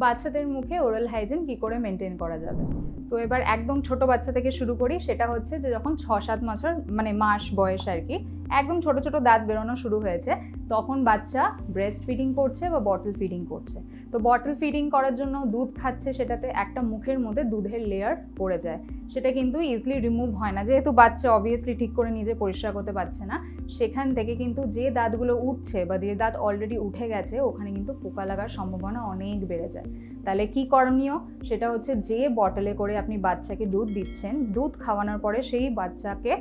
বাচ্চাদের মুখে oral hygiene কি করে মেনটেন করা যাবে। তো এবার একদম ছোট বাচ্চা থেকে শুরু করি। সেটা হচ্ছে যে যখন 6-7 মাসের মাস বয়স আর কি, একদম ছোট ছোট দাঁত বেরোনো শুরু হয়েছে, তখন বাচ্চা ব্রেস্ট ফিডিং করছে বা বটল ফিডিং করছে। তো বটল ফিডিং করার জন্য দুধ খাচ্ছে, সেটাতে একটা মুখের মধ্যে দুধের লেয়ার পড়ে যায়। সেটা কিন্তু ইজিলি রিমুভ হয় না, যেহেতু বাচ্চা অবভিয়াসলি ঠিক করে নিজে পরিষ্কার করতে পারছে না। সেখান থেকে কিন্তু যে দাঁতগুলো উঠছে বা যে দাঁত অলরেডি উঠে গেছে, ওখানে কিন্তু পোকা লাগার সম্ভাবনা অনেক বেড়ে যায়। তাহলে কি করণীয়? সেটা হচ্ছে যে বটলে করে আপনি বাচ্চাকে দুধ দিচ্ছেন, দুধ খাওয়ানোর পরে সেই বাচ্চাকে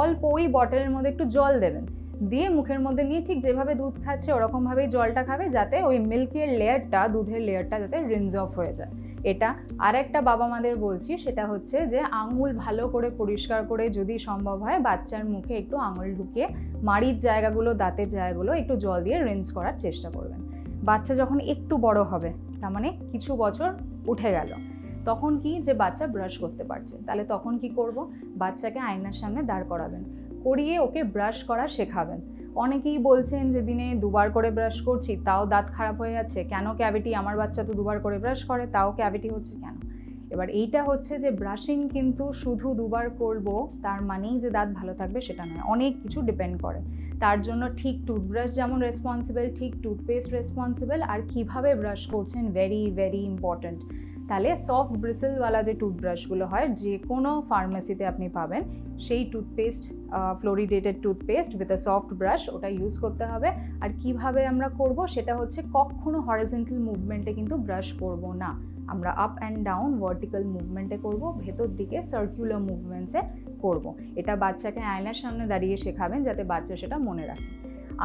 অল্প ওই বটলের মধ্যে একটু জল দেবেন, দিয়ে মুখের মধ্যে নিয়ে ঠিক যেভাবে দুধ খাচ্ছে ওরকমভাবেই জলটা খাবে, যাতে ওই মিল্কের লেয়ারটা, দুধের লেয়ারটা যাতে রিনজ অফ হয়ে যায়। এটা আর একটা বাবা মাদের বলছি, সেটা হচ্ছে যে আঙুল ভালো করে পরিষ্কার করে যদি সম্ভব হয় বাচ্চার মুখে একটু আঙুল ঢুকিয়ে মাড়ির জায়গাগুলো, দাঁতের জায়গাগুলো একটু জল দিয়ে রিনজ করার চেষ্টা করবেন। বাচ্চা যখন একটু বড় হবে, তার মানে কিছু বছর উঠে গেল, তখন কি যে বাচ্চা ব্রাশ করতে পারছে, তাহলে তখন কি করব? বাচ্চাকে আয়নার সামনে দাঁড় করাবেন, করিয়ে ওকে ব্রাশ করা শেখাবেন। অনেকেই বলছেন যে দিনে 2বার করে ব্রাশ করছি তাও দাঁত খারাপ হয়ে যাচ্ছে, কেন ক্যাভিটি? আমার বাচ্চা তো 2বার করে ব্রাশ করে তাও ক্যাভিটি হচ্ছে কেন? এবার এইটা হচ্ছে যে ব্রাশিং কিন্তু শুধু 2বার করব তার মানেই যে দাঁত ভালো থাকবে সেটা নয়, অনেক কিছু ডিপেন্ড করে। তার জন্য ঠিক টুথব্রাশ যেমন রেসপন্সিবল, ঠিক টুথপেস্ট রেসপন্সিবল, আর কিভাবে ব্রাশ করছেন ভেরি ভেরি ইম্পর্ট্যান্ট। তাহলে সফট ব্রিসেলওয়ালা যে টুথব্রাশগুলো হয়, যে কোনো ফার্মেসিতে আপনি পাবেন, সেই toothpaste, fluoridated toothpaste with a soft brush, ওটা ইউজ করতে হবে। আর কিভাবে আমরা করব সেটা হচ্ছে কখনো হরিজন্টাল মুভমেন্টে কিন্তু ব্রাশ করব না, আমরা আপ অ্যান্ড ডাউন ভার্টিক্যাল মুভমেন্টে করব, ভেতর দিকে সার্কুলার মুভমেন্টসে করব। এটা বাচ্চাকে আয়নার সামনে দাঁড়িয়ে শেখাবেন যাতে বাচ্চা সেটা মনে রাখে।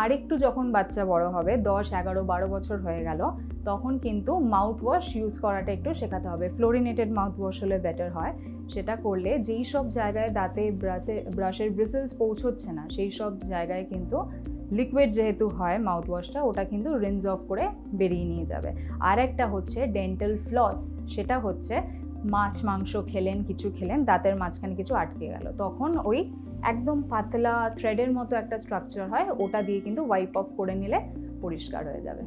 আরেকটু যখন বাচ্চা বড় হবে, 10, 11, 12 বছর হয়ে গেল, তখন কিন্তু মাউথ ওয়াশ ইউজ করাটা একটু শেখাতে হবে। ফ্লোরিনেটেড মাউথ ওয়াশ হলে বেটার হয়। সেটা করলে যেই সব জায়গায় দাঁতে ব্রাশের ব্রিসেলস পৌঁছচ্ছে না, সেই সব জায়গায় কিন্তু লিকুইড যেহেতু হয় মাউথ ওয়াশটা, ওটা কিন্তু রিনজ অফ করে বেরিয়ে নিয়ে যাবে। আর একটা হচ্ছে ডেন্টাল ফ্লস, সেটা হচ্ছে মাছ মাংস খেলেন, কিছু খেলেন, দাঁতের মাঝখানে কিছু আটকে গেল, তখন ওই একদম পাতলা থ্রেডের মতো একটা স্ট্রাকচার হয়, ওটা দিয়ে কিন্তু ওয়াইপ অফ করে নিলে পরিষ্কার হয়ে যাবে।